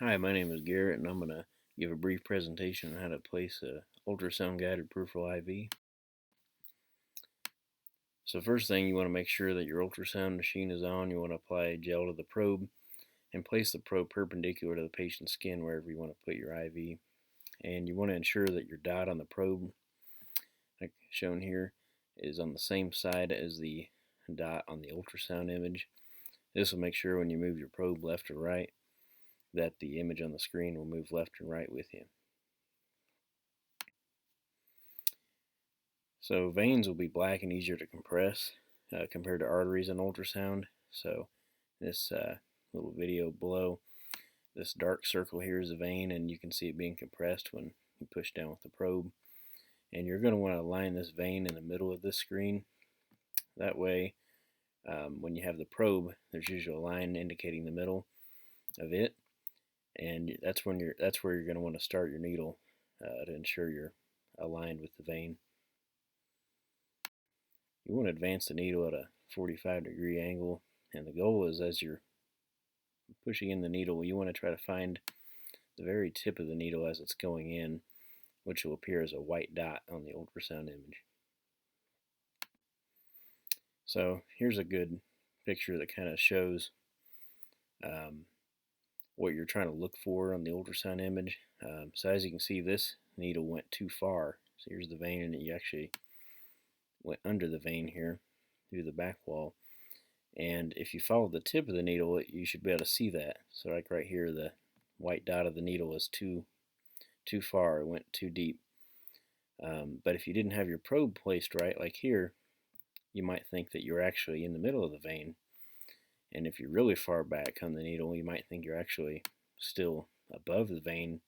Hi, my name is Garrett, and I'm going to give a brief presentation on how to place a ultrasound-guided peripheral IV. So first thing, you want to make sure that your ultrasound machine is on. You want to apply gel to the probe and place the probe perpendicular to the patient's skin wherever you want to put your IV. And you want to ensure that your dot on the probe, like shown here, is on the same side as the dot on the ultrasound image. This will make sure when you move your probe left or right that the image on the screen will move left and right with you. So veins will be black and easier to compress compared to arteries in ultrasound. So this little video below, this dark circle here is a vein, and you can see it being compressed when you push down with the probe. And you're going to want to align this vein in the middle of this screen. That way, when you have the probe, there's usually a line indicating the middle of it, and that's where you're going to want to start your needle to ensure you're aligned with the vein. You want to advance the needle at a 45-degree angle, and the goal is, as you're pushing in the needle, you want to try to find the very tip of the needle as it's going in, which will appear as a white dot on the ultrasound image. So here's a good picture that kind of shows what you're trying to look for on the ultrasound image. So as you can see, this needle went too far. So here's the vein, and you actually went under the vein here through the back wall. And if you follow the tip of the needle, you should be able to see that. So like right here, the white dot of the needle was too far, it went too deep. But if you didn't have your probe placed right, like here, you might think that you're actually in the middle of the vein. And if you're really far back on the needle, you might think you're actually still above the vein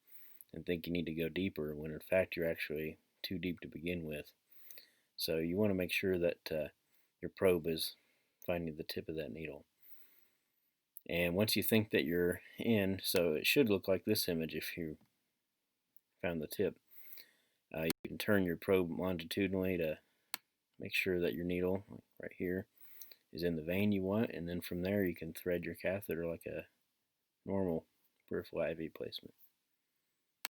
and think you need to go deeper, when in fact you're actually too deep to begin with. So you want to make sure that your probe is finding the tip of that needle. And once you think that you're in, so it should look like this image if you found the tip, you can turn your probe longitudinally to make sure that your needle, right here, is in the vein you want, and then from there you can thread your catheter like a normal peripheral IV placement.